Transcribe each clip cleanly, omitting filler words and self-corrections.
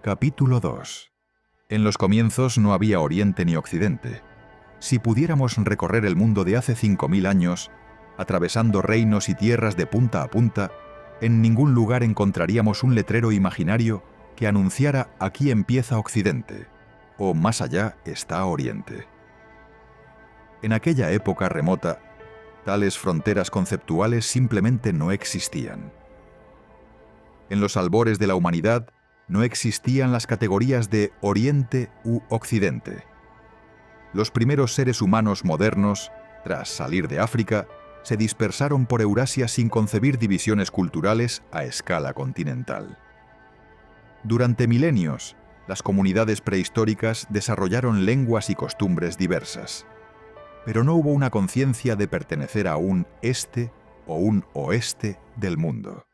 Capítulo 2. En los comienzos no había Oriente ni Occidente. Si pudiéramos recorrer el mundo de hace 5000 años, atravesando reinos y tierras de punta a punta, en ningún lugar encontraríamos un letrero imaginario que anunciara «Aquí empieza Occidente» o «Más allá está Oriente». En aquella época remota, tales fronteras conceptuales simplemente no existían. En los albores de la humanidad no existían las categorías de Oriente u Occidente. Los primeros seres humanos modernos, tras salir de África, se dispersaron por Eurasia sin concebir divisiones culturales a escala continental. Durante milenios, las comunidades prehistóricas desarrollaron lenguas y costumbres diversas. Pero no hubo una conciencia de pertenecer a un este o un oeste del mundo.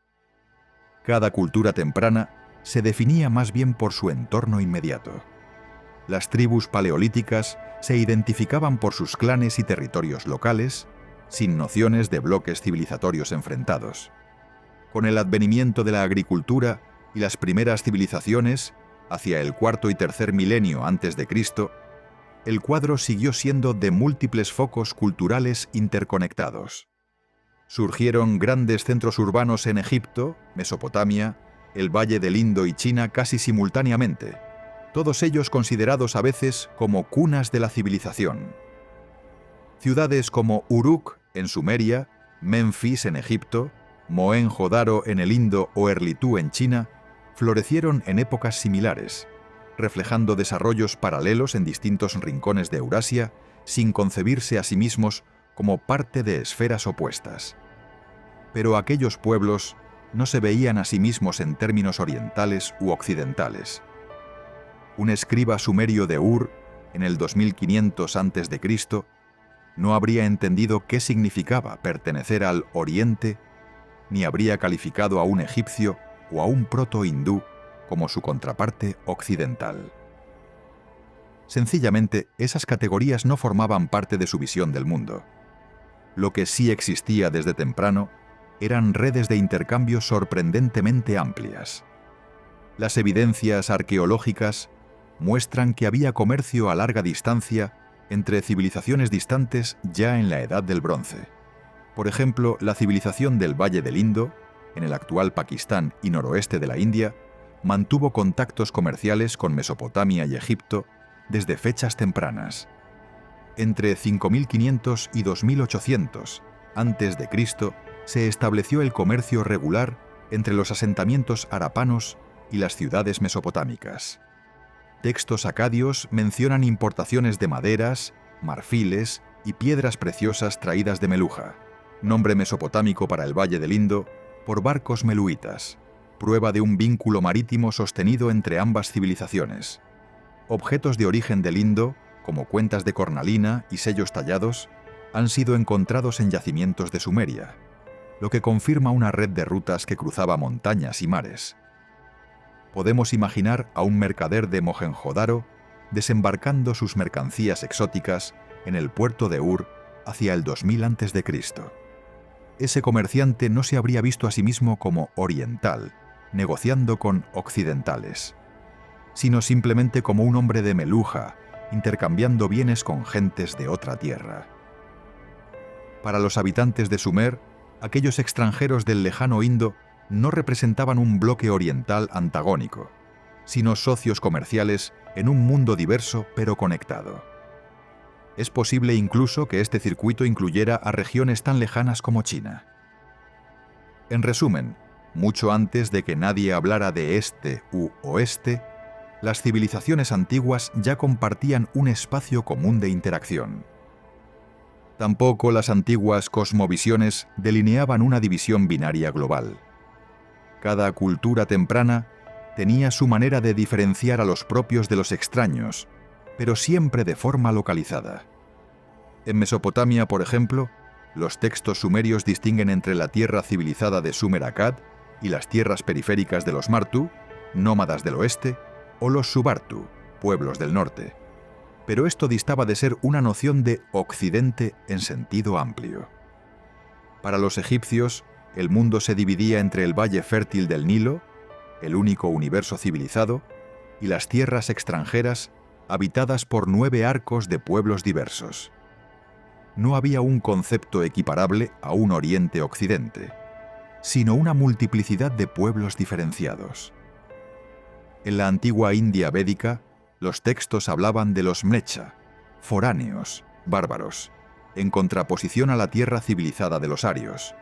Cada cultura temprana se definía más bien por su entorno inmediato. Las tribus paleolíticas se identificaban por sus clanes y territorios locales, sin nociones de bloques civilizatorios enfrentados. Con el advenimiento de la agricultura y las primeras civilizaciones, hacia el cuarto y tercer milenio antes de Cristo, el cuadro siguió siendo de múltiples focos culturales interconectados. Surgieron grandes centros urbanos en Egipto, Mesopotamia, el Valle del Indo y China casi simultáneamente, todos ellos considerados a veces como cunas de la civilización. Ciudades como Uruk en Sumeria, Memphis en Egipto, Mohenjo-Daro en el Indo o Erlitú en China florecieron en épocas similares, reflejando desarrollos paralelos en distintos rincones de Eurasia sin concebirse a sí mismos como parte de esferas opuestas. Pero aquellos pueblos no se veían a sí mismos en términos orientales u occidentales. Un escriba sumerio de Ur, en el 2500 a.C., no habría entendido qué significaba pertenecer al Oriente, ni habría calificado a un egipcio o a un proto-hindú como su contraparte occidental. Sencillamente, esas categorías no formaban parte de su visión del mundo. Lo que sí existía desde temprano eran redes de intercambio sorprendentemente amplias. Las evidencias arqueológicas muestran que había comercio a larga distancia entre civilizaciones distantes ya en la Edad del Bronce. Por ejemplo, la civilización del Valle del Indo, en el actual Pakistán y noroeste de la India, mantuvo contactos comerciales con Mesopotamia y Egipto desde fechas tempranas. Entre 5500 y 2800 a.C. se estableció el comercio regular entre los asentamientos harapanos y las ciudades mesopotámicas. Textos acadios mencionan importaciones de maderas, marfiles y piedras preciosas traídas de Meluja, nombre mesopotámico para el Valle del Indo, por barcos meluitas, prueba de un vínculo marítimo sostenido entre ambas civilizaciones. Objetos de origen del Indo, como cuentas de cornalina y sellos tallados, han sido encontrados en yacimientos de Sumeria, lo que confirma una red de rutas que cruzaba montañas y mares. Podemos imaginar a un mercader de Mohenjo-Daro desembarcando sus mercancías exóticas en el puerto de Ur hacia el 2000 a.C. Ese comerciante no se habría visto a sí mismo como oriental, negociando con occidentales, sino simplemente como un hombre de Meluja, intercambiando bienes con gentes de otra tierra. Para los habitantes de Sumer, aquellos extranjeros del lejano Indo no representaban un bloque oriental antagónico, sino socios comerciales en un mundo diverso pero conectado. Es posible incluso que este circuito incluyera a regiones tan lejanas como China. En resumen, mucho antes de que nadie hablara de este u oeste, las civilizaciones antiguas ya compartían un espacio común de interacción. Tampoco las antiguas cosmovisiones delineaban una división binaria global. Cada cultura temprana tenía su manera de diferenciar a los propios de los extraños, pero siempre de forma localizada. En Mesopotamia, por ejemplo, los textos sumerios distinguen entre la tierra civilizada de Sumer-Akkad y las tierras periféricas de los Martu, nómadas del oeste, o los Subartu, pueblos del norte. Pero esto distaba de ser una noción de Occidente en sentido amplio. Para los egipcios, el mundo se dividía entre el valle fértil del Nilo, el único universo civilizado, y las tierras extranjeras habitadas por 9 arcos de pueblos diversos. No había un concepto equiparable a un Oriente-Occidente, sino una multiplicidad de pueblos diferenciados. En la antigua India védica, los textos hablaban de los mlecha, foráneos, bárbaros, en contraposición a la tierra civilizada de los arios.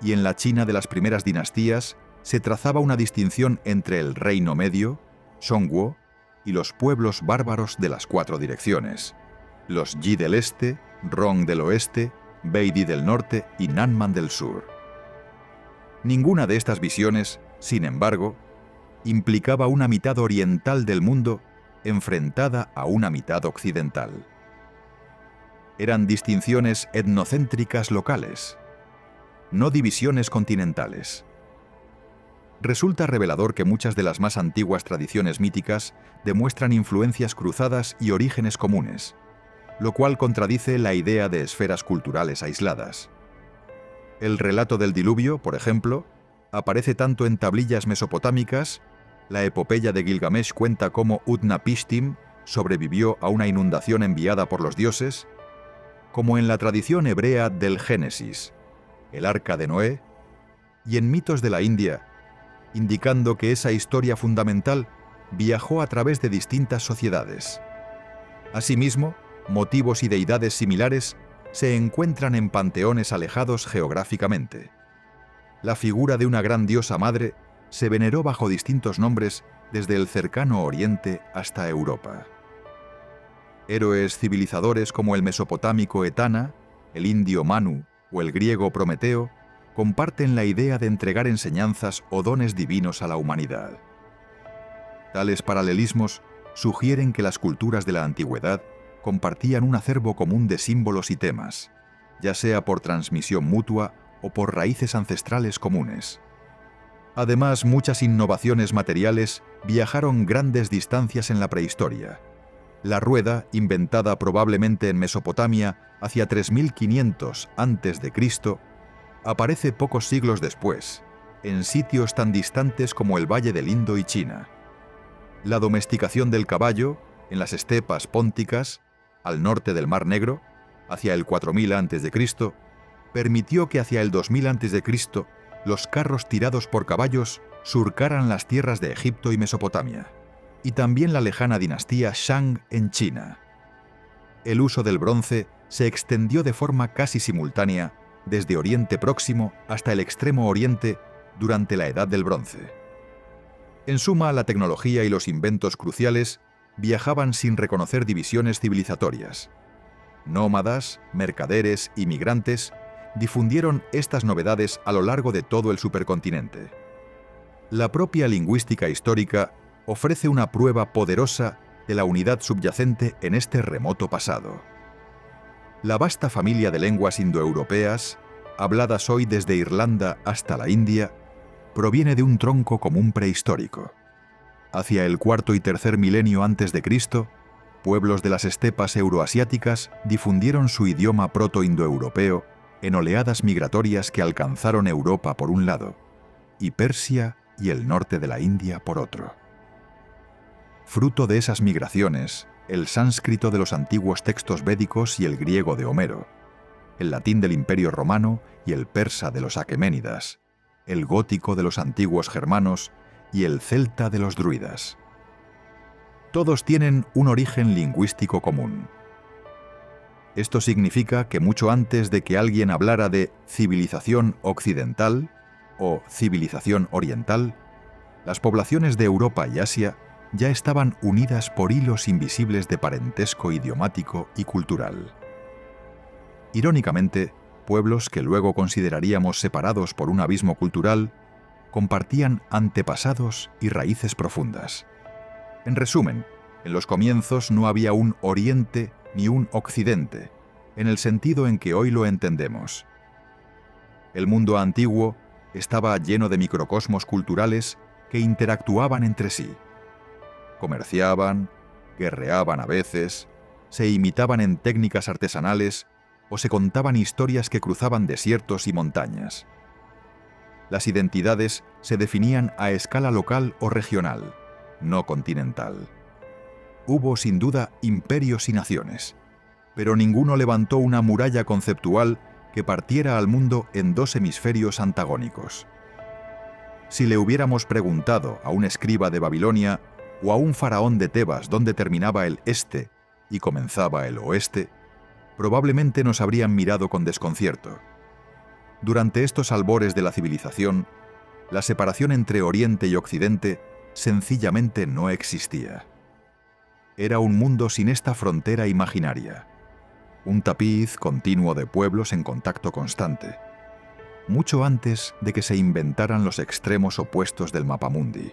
Y en la China de las primeras dinastías se trazaba una distinción entre el Reino Medio, Zhongguo, y los pueblos bárbaros de las 4 direcciones, los Yi del Este, Rong del Oeste, Beidi del Norte y Nanman del Sur. Ninguna de estas visiones, sin embargo, implicaba una mitad oriental del mundo enfrentada a una mitad occidental. Eran distinciones etnocéntricas locales, no divisiones continentales. Resulta revelador que muchas de las más antiguas tradiciones míticas demuestran influencias cruzadas y orígenes comunes, lo cual contradice la idea de esferas culturales aisladas. El relato del diluvio, por ejemplo, aparece tanto en tablillas mesopotámicas, la epopeya de Gilgamesh cuenta cómo Utnapishtim sobrevivió a una inundación enviada por los dioses, como en la tradición hebrea del Génesis, el Arca de Noé, y en mitos de la India, indicando que esa historia fundamental viajó a través de distintas sociedades. Asimismo, motivos y deidades similares se encuentran en panteones alejados geográficamente. La figura de una gran diosa madre se veneró bajo distintos nombres desde el cercano Oriente hasta Europa. Héroes civilizadores como el mesopotámico Etana, el indio Manu o el griego Prometeo comparten la idea de entregar enseñanzas o dones divinos a la humanidad. Tales paralelismos sugieren que las culturas de la antigüedad compartían un acervo común de símbolos y temas, ya sea por transmisión mutua o por raíces ancestrales comunes. Además, muchas innovaciones materiales viajaron grandes distancias en la prehistoria. La rueda, inventada probablemente en Mesopotamia hacia 3500 a.C., aparece pocos siglos después, en sitios tan distantes como el Valle del Indo y China. La domesticación del caballo, en las estepas pónticas, al norte del Mar Negro, hacia el 4000 a.C., permitió que hacia el 2000 a.C. los carros tirados por caballos surcaran las tierras de Egipto y Mesopotamia, y también la lejana dinastía Shang en China. El uso del bronce se extendió de forma casi simultánea desde Oriente Próximo hasta el Extremo Oriente durante la Edad del Bronce. En suma, la tecnología y los inventos cruciales viajaban sin reconocer divisiones civilizatorias. Nómadas, mercaderes y migrantes difundieron estas novedades a lo largo de todo el supercontinente. La propia lingüística histórica ofrece una prueba poderosa de la unidad subyacente en este remoto pasado. La vasta familia de lenguas indoeuropeas, habladas hoy desde Irlanda hasta la India, proviene de un tronco común prehistórico. Hacia el cuarto y tercer milenio antes de Cristo, pueblos de las estepas euroasiáticas difundieron su idioma proto-indoeuropeo en oleadas migratorias que alcanzaron Europa por un lado, y Persia y el norte de la India por otro. Fruto de esas migraciones, el sánscrito de los antiguos textos védicos y el griego de Homero, el latín del Imperio Romano y el persa de los aqueménidas, el gótico de los antiguos germanos y el celta de los druidas. Todos tienen un origen lingüístico común. Esto significa que mucho antes de que alguien hablara de civilización occidental o civilización oriental, las poblaciones de Europa y Asia ya estaban unidas por hilos invisibles de parentesco idiomático y cultural. Irónicamente, pueblos que luego consideraríamos separados por un abismo cultural, compartían antepasados y raíces profundas. En resumen, en los comienzos no había un Oriente ni un Occidente, en el sentido en que hoy lo entendemos. El mundo antiguo estaba lleno de microcosmos culturales que interactuaban entre sí. Comerciaban, guerreaban a veces, se imitaban en técnicas artesanales o se contaban historias que cruzaban desiertos y montañas. Las identidades se definían a escala local o regional, no continental. Hubo sin duda imperios y naciones, pero ninguno levantó una muralla conceptual que partiera al mundo en dos hemisferios antagónicos. Si le hubiéramos preguntado a un escriba de Babilonia o a un faraón de Tebas dónde terminaba el este y comenzaba el oeste, probablemente nos habrían mirado con desconcierto. Durante estos albores de la civilización, la separación entre Oriente y Occidente sencillamente no existía. Era un mundo sin esta frontera imaginaria, un tapiz continuo de pueblos en contacto constante, mucho antes de que se inventaran los extremos opuestos del mapamundi.